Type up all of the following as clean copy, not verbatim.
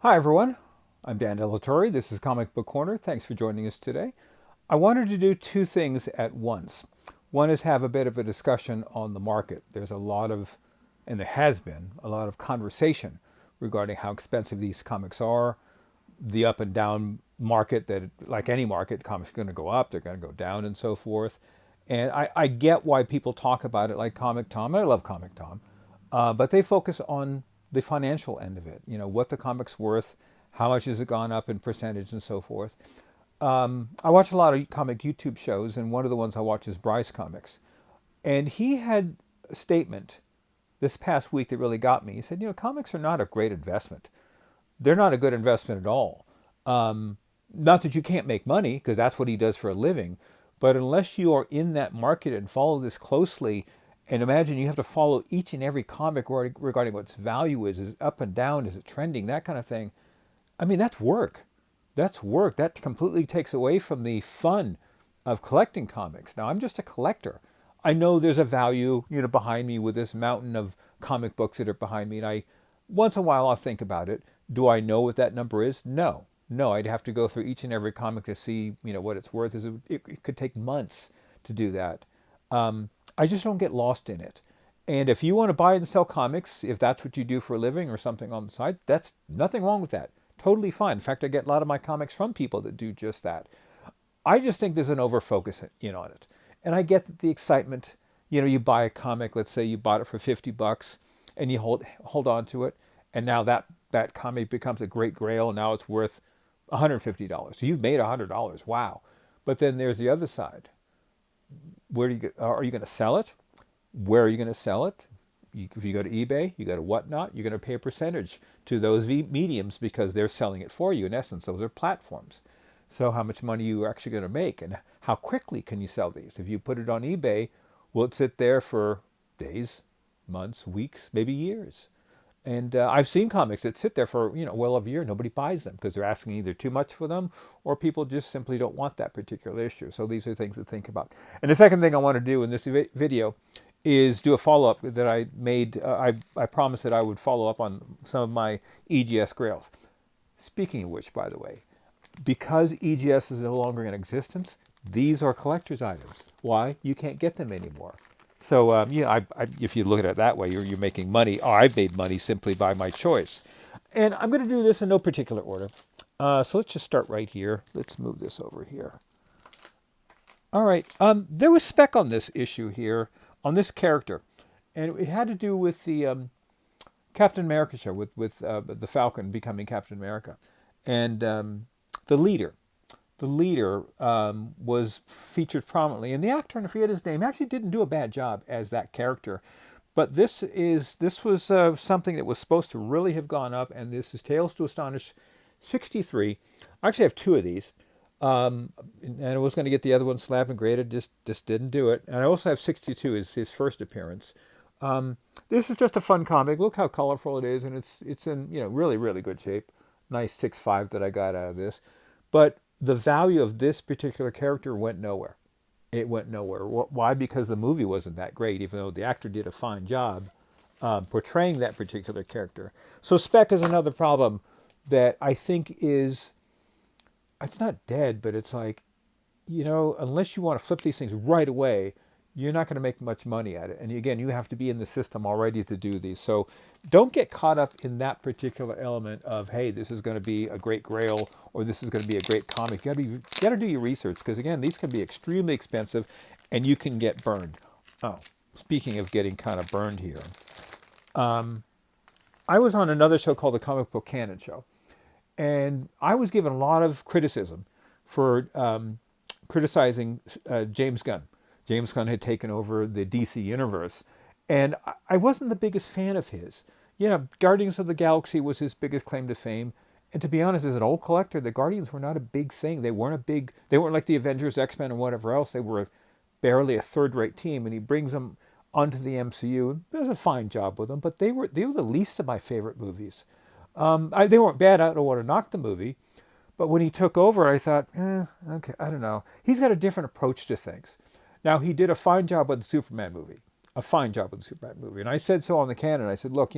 Hi everyone, I'm Dan Delatorre. This is Comic Book Corner. Thanks for joining us today. I wanted to do two things at once. One is have a bit of a discussion on the market. There's a lot of, and there has been, a lot of conversation regarding how expensive these comics are, the up and down market that, like any market, comics are going to go up, they're going to go down, and so forth. And I get why people talk about it like Comic Tom. I love Comic Tom, but they focus on the financial end of it. You know, what the comic's worth, how much has it gone up in percentage, and so forth. I watch a lot of comic YouTube shows, and one of the ones I watch is Bryce Comics. And he had a statement this past week that really got me. He said, comics are not a great investment. They're not a good investment at all. Not that you can't make money, because that's what he does for a living, but unless you are in that market and follow this closely, and imagine you have to follow each and every comic regarding what its value is it up and down, is it trending, that kind of thing. I mean, that's work. That's work. That completely takes away from the fun of collecting comics. Now, I'm just a collector. I know there's a value, behind me with this mountain of comic books that are behind me, and once in a while, I'll think about it. Do I know what that number is? No. No, I'd have to go through each and every comic to see, what it's worth. It could take months to do that. I just don't get lost in it. And if you want to buy and sell comics, if that's what you do for a living or something on the side, that's nothing wrong with that. Totally fine. In fact, I get a lot of my comics from people that do just that. I just think there's an overfocus in on it. And I get that the excitement, you buy a comic, let's say you bought it for $50 and you hold on to it, and now that comic becomes a great grail, and now it's worth $150. So you've made $100. Wow. But then there's the other side. Where do you are you going to sell it? Where are you going to sell it? If you go to eBay, you go to whatnot, you're going to pay a percentage to those mediums because they're selling it for you. In essence, those are platforms. So how much money you are actually going to make, and how quickly can you sell these? If you put it on eBay, will it sit there for days, months, weeks, maybe years? And I've seen comics that sit there for well over a year. Nobody buys them because they're asking either too much for them, or people just simply don't want that particular issue. So these are things to think about. And the second thing I want to do in this video is do a follow-up that I made. I promised that I would follow up on some of my EGS grails. Speaking of which, by the way, because EGS is no longer in existence, these are collector's items. Why? You can't get them anymore. So, if you look at it that way, you're making money. Oh, I've made money simply by my choice. And I'm going to do this in no particular order. So let's just start right here. Let's move this over here. All right. There was spec on this issue here, on this character. And it had to do with the Captain America show, with the Falcon becoming Captain America. And the leader. The leader was featured prominently, and the actor, and I forget his name, actually didn't do a bad job as that character. But this was something that was supposed to really have gone up, and this is Tales to Astonish 63. I actually have two of these, and I was going to get the other one slab and graded, just didn't do it. And I also have 62, his first appearance. This is just a fun comic. Look how colorful it is, and it's in really, really good shape. Nice 6.5 that I got out of this. But the value of this particular character went nowhere. It went nowhere. Why? Because the movie wasn't that great, even though the actor did a fine job portraying that particular character. So spec is another problem that I think it's not dead, but it's like, unless you want to flip these things right away, you're not going to make much money at it. And again, you have to be in the system already to do these. So don't get caught up in that particular element of, hey, this is going to be a great grail, or this is going to be a great comic. You got to do your research, because again, these can be extremely expensive, and you can get burned. Oh, speaking of getting kind of burned here, I was on another show called the Comic Book Canon Show, and I was given a lot of criticism for criticizing James Gunn. James Gunn had taken over the DC universe, and I wasn't the biggest fan of his. Guardians of the Galaxy was his biggest claim to fame, and to be honest, as an old collector, the Guardians were not a big thing. They weren't like the Avengers, X-Men, and whatever else. They were barely a third-rate team, and he brings them onto the MCU and does a fine job with them. But they were the least of my favorite movies. They weren't bad. I don't want to knock the movie, but when he took over, I thought, okay, I don't know. He's got a different approach to things. Now, he did a fine job with the Superman movie. And I said so on the canon. I said, look,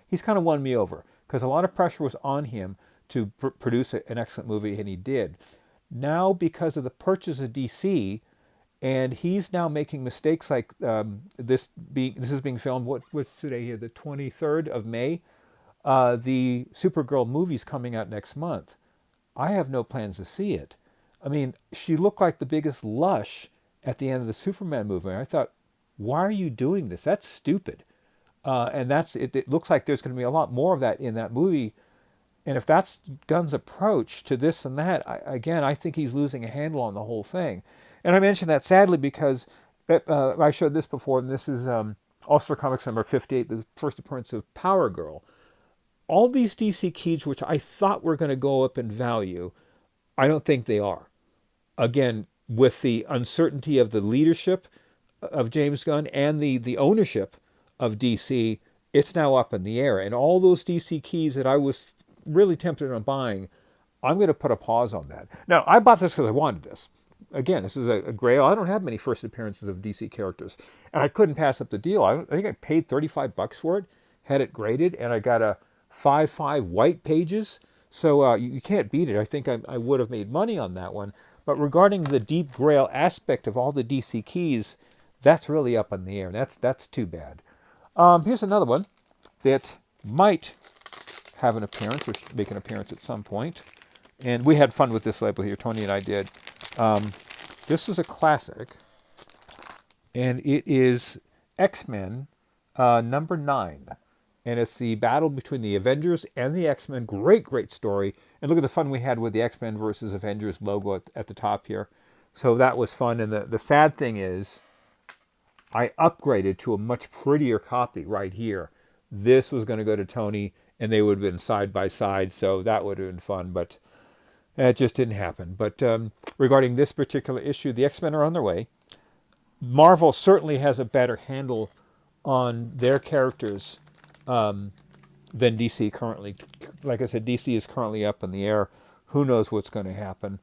he's kind of won me over, because a lot of pressure was on him to produce an excellent movie, and he did. Now, because of the purchase of DC, and he's now making mistakes like this is being filmed. What's today here? The 23rd of May. The Supergirl movie's coming out next month. I have no plans to see it. I mean, she looked like the biggest lush at the end of the Superman movie. I thought, why are you doing this? That's stupid. And that's it. It looks like there's going to be a lot more of that in that movie. And if that's Gunn's approach to this and that, I think he's losing a handle on the whole thing. And I mention that sadly because I showed this before, and this is All-Star Comics number 58, the first appearance of Power Girl. All these DC keys, which I thought were going to go up in value, I don't think they are. Again, with the uncertainty of the leadership of James Gunn and the ownership of DC, it's now up in the air. And all those DC keys that I was really tempted on buying, I'm going to put a pause on that. Now, I bought this because I wanted this. Again, this is a grail. I don't have many first appearances of DC characters. And I couldn't pass up the deal. I think I paid $35 for it, had it graded, and I got a 5.5 white pages. So you can't beat it. I think I would have made money on that one. But regarding the deep grail aspect of all the DC keys, that's really up in the air. That's too bad. Here's another one that might have an appearance or make an appearance at some point. And we had fun with this label here. Tony and I did. This is a classic. And it is X-Men number 9. And it's the battle between the Avengers and the X-Men. Great, great story. And look at the fun we had with the X-Men versus Avengers logo at the top here. So that was fun. And the sad thing is, I upgraded to a much prettier copy right here. This was going to go to Tony, and they would have been side by side. So that would have been fun. But it just didn't happen. But regarding this particular issue, the X-Men are on their way. Marvel certainly has a better handle on their characters than DC currently. Like I said, DC is currently up in the air. Who knows what's going to happen?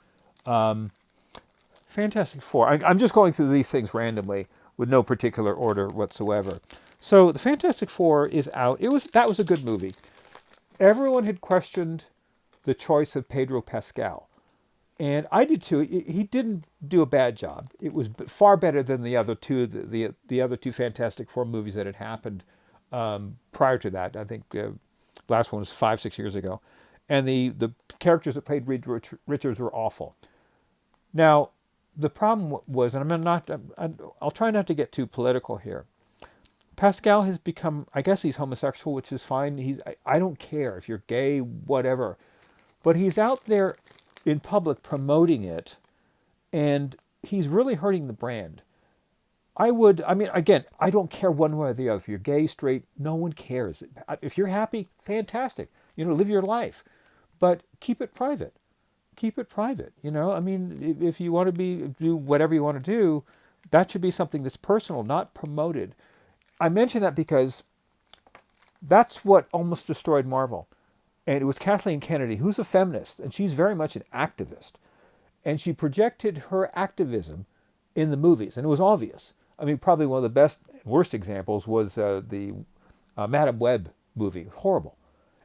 Fantastic Four. I'm just going through these things randomly with no particular order whatsoever. So the Fantastic Four is out. That was a good movie. Everyone had questioned the choice of Pedro Pascal, and I did too. He didn't do a bad job. It was far better than the other two, the other two Fantastic Four movies that had happened prior to that. I think last one was 5-6 years ago, and the characters that played Reed Richards were awful. Now the problem was, and I'll try not to get too political here. Pascal has become, I guess he's homosexual, which is fine. I don't care if you're gay, whatever, but he's out there in public promoting it, and he's really hurting the brand. Again, I don't care one way or the other. If you're gay, straight, no one cares. If you're happy, fantastic. Live your life. But keep it private. Keep it private. If you want to do whatever you want to do, that should be something that's personal, not promoted. I mention that because that's what almost destroyed Marvel. And it was Kathleen Kennedy, who's a feminist, and she's very much an activist. And she projected her activism in the movies, and it was obvious. Probably one of the best and worst examples was the Madame Web movie. Horrible.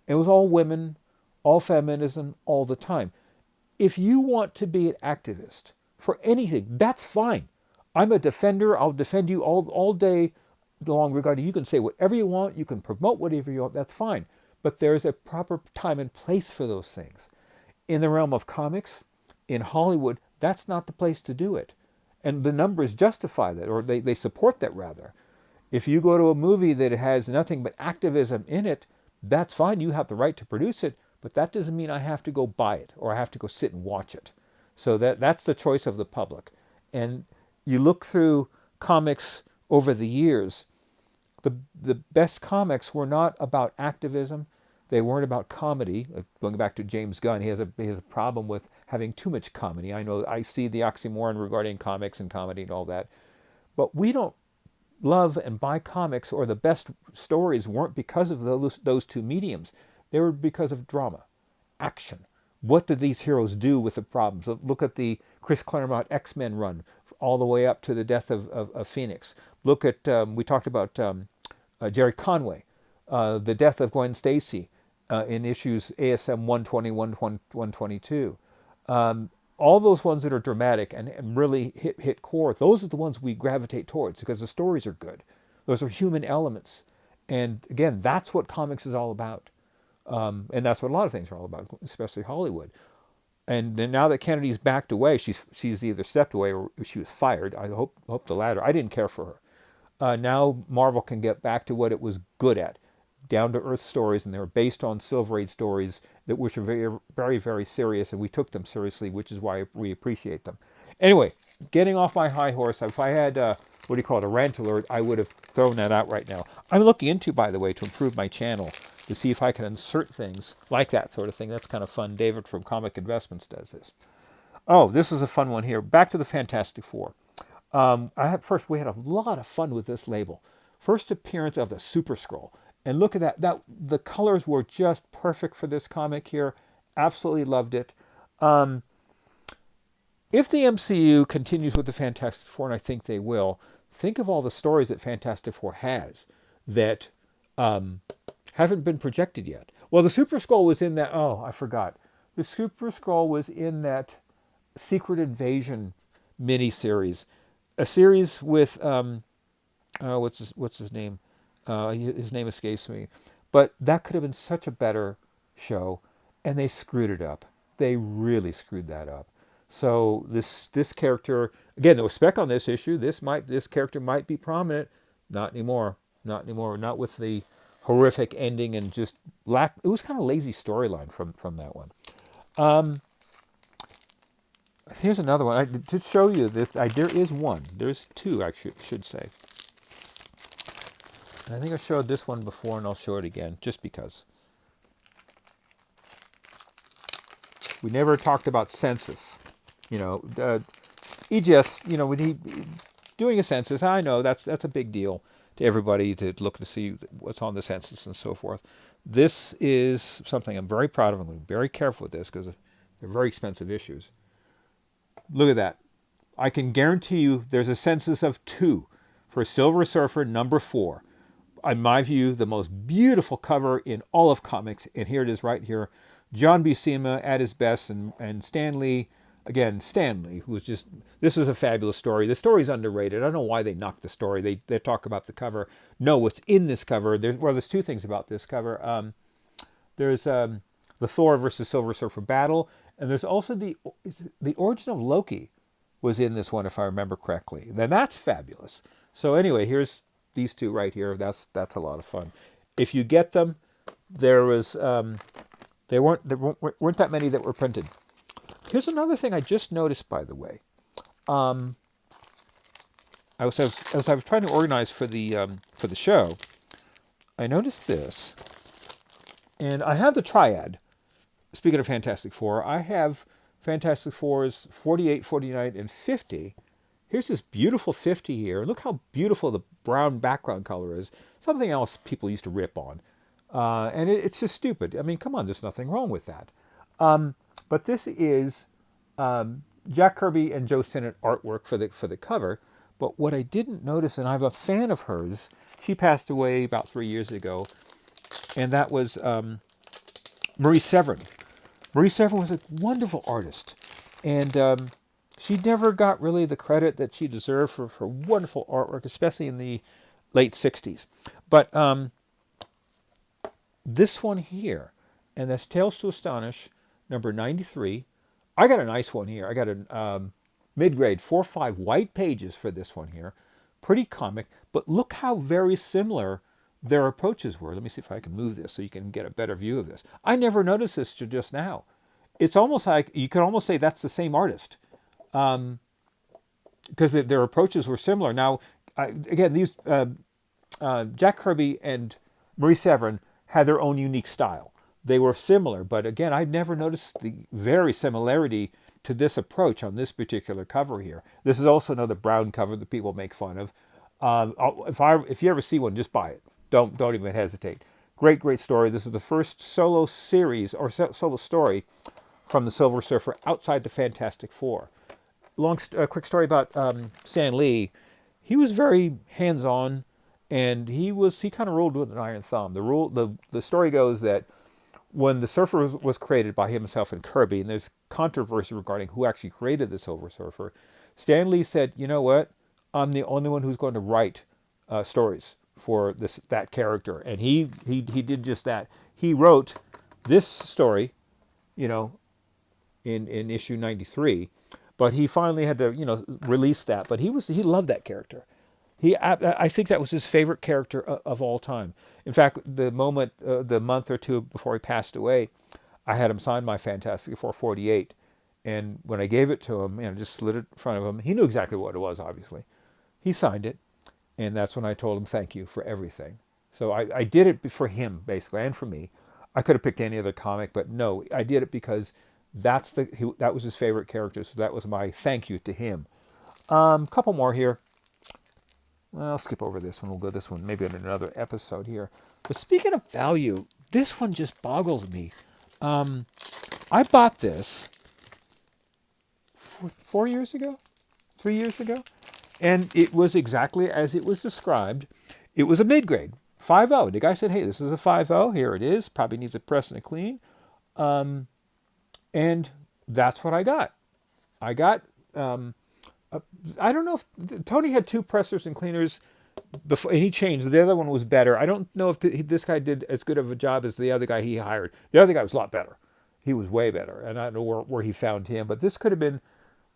It was all women, all feminism, all the time. If you want to be an activist for anything, that's fine. I'm a defender. I'll defend you all day long regarding. You can say whatever you want. You can promote whatever you want. That's fine. But there's a proper time and place for those things. In the realm of comics, in Hollywood, that's not the place to do it. And the numbers justify that, or they support that rather. If you go to a movie that has nothing but activism in it, that's fine. You have the right to produce it, but that doesn't mean I have to go buy it or I have to go sit and watch it. So that's the choice of the public. And you look through comics over the years, the best comics were not about activism. They weren't about comedy. Going back to James Gunn, he has a problem with having too much comedy. I see the oxymoron regarding comics and comedy and all that. But we don't love and buy comics, or the best stories weren't because of those two mediums. They were because of drama, action. What did these heroes do with the problems? Look at the Chris Claremont X-Men run all the way up to the death of Phoenix. Look at, we talked about Jerry Conway, the death of Gwen Stacy. in issues ASM 120, 122. All those ones that are dramatic and really hit core, those are the ones we gravitate towards because the stories are good. Those are human elements. And again, that's what comics is all about. And that's what a lot of things are all about, especially Hollywood. And then now that Kennedy's backed away, she's either stepped away or she was fired. I hope the latter. I didn't care for her. Now Marvel can get back to what it was good at, down to earth stories, and they were based on Silver Age stories which are very, very, very serious, and we took them seriously, which is why we appreciate them. Anyway, getting off my high horse. If I had a rant alert, I would have thrown that out right now. I'm looking into, by the way, to improve my channel to see if I can insert things like that sort of thing. That's kind of fun. David from Comic Investments does this. Oh, this is a fun one here. Back to the Fantastic Four. First, we had a lot of fun with this label. First appearance of the Super Skrull. And look at that. The colors were just perfect for this comic here. Absolutely loved it. If the MCU continues with the Fantastic Four, and I think they will, think of all the stories that Fantastic Four has that haven't been projected yet. Well, the Super Skrull was in that. Oh, I forgot. The Super Skrull was in that Secret Invasion miniseries, a series with what's his name? His name escapes me, but that could have been such a better show, and they screwed it up. They really screwed that up. So this character, again, there was spec on this issue. This character might be prominent. Not anymore. Not anymore. Not with the horrific ending and just lack. It was kind of a lazy storyline from that one. Here's another one to show you this. There is one. There's two, I should say. I think I showed this one before, and I'll show it again, just because. We never talked about census. EGS, when he doing a census, I know that's a big deal to everybody to look to see what's on the census and so forth. This is something I'm very proud of. I'm going to be very careful with this because they're very expensive issues. Look at that. I can guarantee you there's a census of 2 for Silver Surfer number 4. In my view, the most beautiful cover in all of comics, and here it is right here. John Buscema at his best, and Stan Lee, again, Stan Lee, who was just, this is a fabulous story. The story's underrated. I don't know why they knocked the story. They talk about the cover. No, what's in this cover, there's 2 things about this cover. There's the Thor versus Silver Surfer battle, and there's also the origin of Loki was in this one, if I remember correctly. Then that's fabulous. So anyway, here's these 2 right here. That's a lot of fun. If you get them, there weren't that many that were printed. Here's another thing I just noticed, by the way. As I was trying to organize for the show, I noticed this, and I have the triad. Speaking of Fantastic Four, I have Fantastic Fours 48, 49, and 50. Here's this beautiful 50 here. Look how beautiful the brown background color is. Something else people used to rip on. And it's just stupid. I mean, come on, there's nothing wrong with that. But this is Jack Kirby and Joe Sinnott artwork for the cover. But what I didn't notice, and I'm a fan of hers, she passed away about 3 years ago, and that was Marie Severin. Marie Severin was a wonderful artist, and she never got really the credit that she deserved for wonderful artwork, especially in the late 60s. But this one here, and that's Tales to Astonish, number 93. I got a nice one here. I got a mid-grade 4-5 white pages for this one here. Pretty comic, but look how very similar their approaches were. Let me see if I can move this so you can get a better view of this. I never noticed this till just now. It's almost like, you could almost say that's the same artist. Because their approaches were similar. Now, again, these Jack Kirby and Marie Severin had their own unique style. They were similar, but again, I'd never noticed the very similarity to this approach on this particular cover here. This is also another brown cover that people make fun of. If you ever see one, just buy it. Don't even hesitate. Great story. This is the first solo series or solo story from the Silver Surfer outside the Fantastic Four. Quick story about Stan Lee. He was very hands-on, and he kind of ruled with an iron thumb. The story goes that when the Surfer was created by himself and Kirby, and there's controversy regarding who actually created the Silver Surfer, Stan Lee said, "You know what? I'm the only one who's going to write stories for that character," and he did just that. He wrote this story, you know, in issue 93, but he finally had to release that. But he loved that character. I think that was his favorite character of all time. In fact, the month or two before he passed away, I had him sign my Fantastic Four 48, and when I gave it to him, just slid it in front of him. He knew exactly what it was. Obviously, he signed it, and that's when I told him thank you for everything. So I did it for him basically, and for me. I could have picked any other comic, but no, I did it because that was his favorite character. So that was my thank you to him. Couple more here. Well, I'll skip over this one. We'll go this one maybe in another episode here. But speaking of value, this one just boggles me. I bought this 4 years ago, 3 years ago, and it was exactly as it was described. It was a mid-grade, 5.0. The guy said, "Hey, this is a 5.0. Here it is. Probably needs a press and a clean." And that's what I got. I got... I don't know if Tony had 2 pressers and cleaners before, and he changed. The other one was better. I don't know if this guy did as good of a job as the other guy he hired. The other guy was a lot better. He was way better, and I don't know where he found him. But this could have been.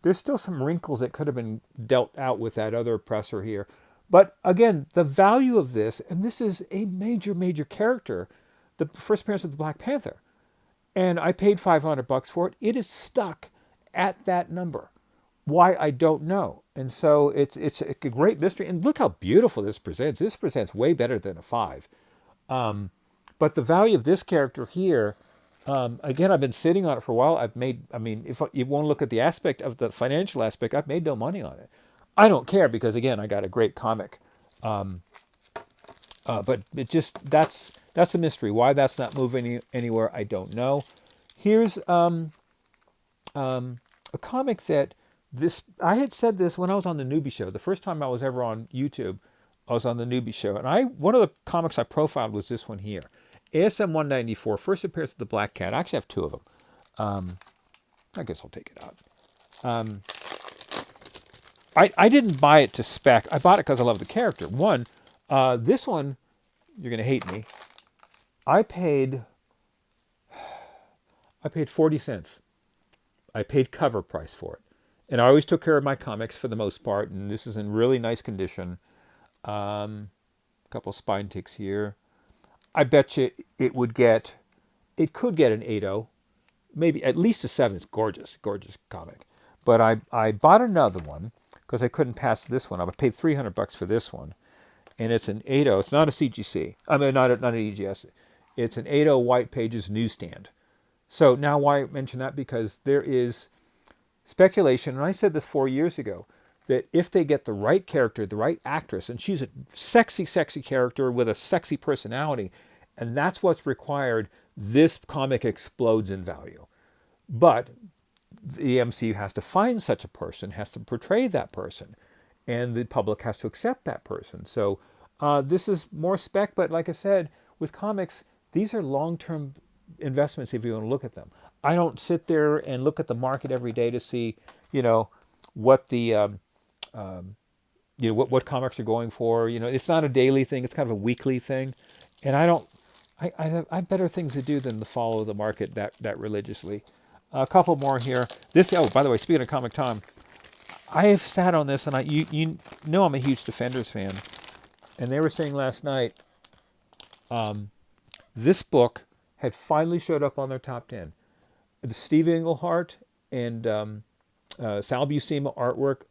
There's still some wrinkles that could have been dealt out with that other presser here. But again, the value of this, and this is a major, major character, the first appearance of the Black Panther, and I paid $500 for it. It is stuck at that number. Why, I don't know. And so it's a great mystery. And look how beautiful this presents. This presents way better than a 5. But the value of this character here, again, I've been sitting on it for a while. If you want to look at the aspect of the financial aspect, I've made no money on it. I don't care because, again, I got a great comic. But it just, that's a mystery. Why that's not moving anywhere, I don't know. Here's a comic that I had said this when I was on the Newbie Show. The first time I was ever on YouTube, I was on the Newbie Show. And one of the comics I profiled was this one here. ASM 194, first appearance of the Black Cat. I actually have 2 of them. I guess I'll take it out. I didn't buy it to spec. I bought it because I love the character. This one, you're going to hate me. I paid 40 cents. I paid cover price for it. And I always took care of my comics for the most part, and this is in really nice condition. A couple spine ticks here. I bet you it could get an 8.0, maybe at least a 7. It's gorgeous, gorgeous comic. But I bought another one because I couldn't pass this one up. I paid $300 for this one, and it's an 8.0. It's not a CGC. I mean, not an EGS. It's an 8.0 White Pages newsstand. So now why I mention that? Because there is speculation, and I said this 4 years ago, that if they get the right character, the right actress, and she's a sexy, sexy character with a sexy personality, and that's what's required, this comic explodes in value. But the MCU has to find such a person, has to portray that person, and the public has to accept that person. So this is more spec, but like I said, with comics, these are long-term investments if you want to look at them. I don't sit there and look at the market every day to see, what the, what comics are going for. It's not a daily thing. It's kind of a weekly thing. And I have better things to do than to follow the market that religiously. A couple more here. By the way, speaking of Comic Tom, I have sat on this, and you know I'm a huge Defenders fan. And they were saying last night, this book had finally showed up on their top 10. The Steve Englehart and Sal Buscema artwork.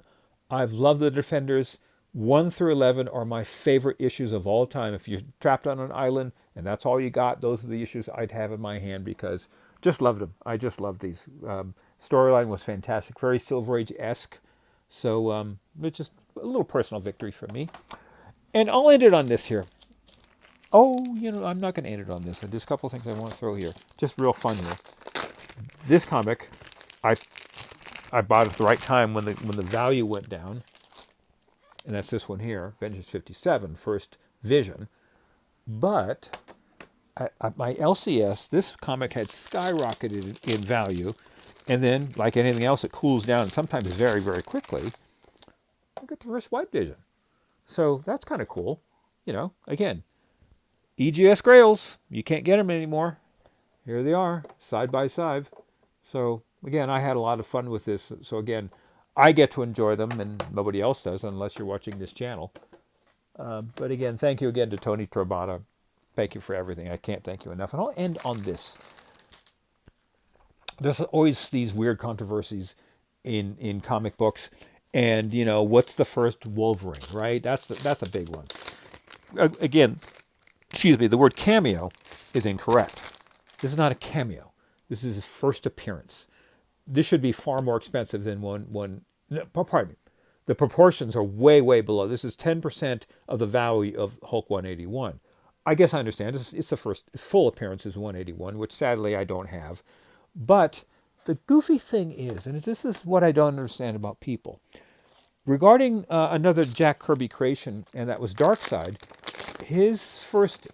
I've loved the Defenders. 1 through 11 are my favorite issues of all time. If you're trapped on an island and that's all you got, those are the issues I'd have in my hand because just loved them. I just loved these. Storyline was fantastic, very Silver Age-esque. So it's just a little personal victory for me. And I'll end it on this here. I'm not going to end it on this. There's a couple of things I want to throw here. Just real fun here. This comic, I bought at the right time when the value went down. And that's this one here, Vengeance 57, First Vision. But at my LCS, this comic had skyrocketed in value. And then, like anything else, it cools down, sometimes very, very quickly. I get the reverse wipe vision. So that's kind of cool. Again, EGS grails, you can't get them anymore. Here they are, side by side. So again, I had a lot of fun with this. So again, I get to enjoy them and nobody else does unless you're watching this channel. But again, thank you again to Tony Trabata. Thank you for everything. I can't thank you enough. And I'll end on this. There's always these weird controversies in comic books. And, what's the first Wolverine, right? That's a big one. Again, the word cameo is incorrect. This is not a cameo. This is his first appearance. This should be far more expensive than one. No, pardon me. The proportions are way, way below. This is 10% of the value of Hulk 181. I guess I understand. It's the first full appearance is 181, which sadly I don't have. But the goofy thing is, and this is what I don't understand about people, regarding another Jack Kirby creation, and that was Darkseid, his first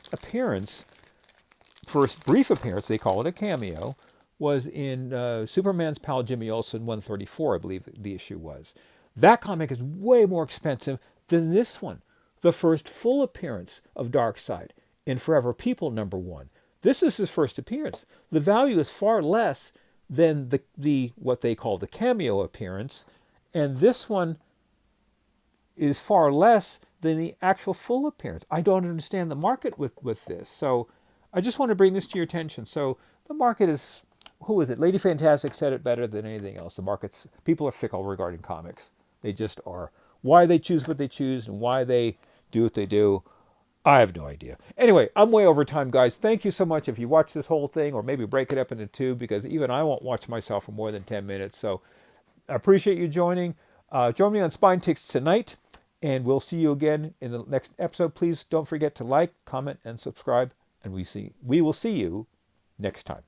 brief appearance, they call it a cameo, was in Superman's pal Jimmy Olsen 134, I believe the issue was. That comic is way more expensive than this one, the first full appearance of Darkseid in Forever People #1. This is his first appearance. The value is far less than the what they call the cameo appearance, and this one is far less than the actual full appearance. I don't understand the market with this. So I just want to bring this to your attention. So the market is, who is it? Lady Fantastic said it better than anything else. People are fickle regarding comics. They just are. Why they choose what they choose and why they do what they do, I have no idea. Anyway, I'm way over time, guys. Thank you so much if you watch this whole thing, or maybe break it up into two, because even I won't watch myself for more than 10 minutes. So I appreciate you joining. Join me on Spine Ticks tonight, and we'll see you again in the next episode. Please don't forget to like, comment, and subscribe, and we will see you next time.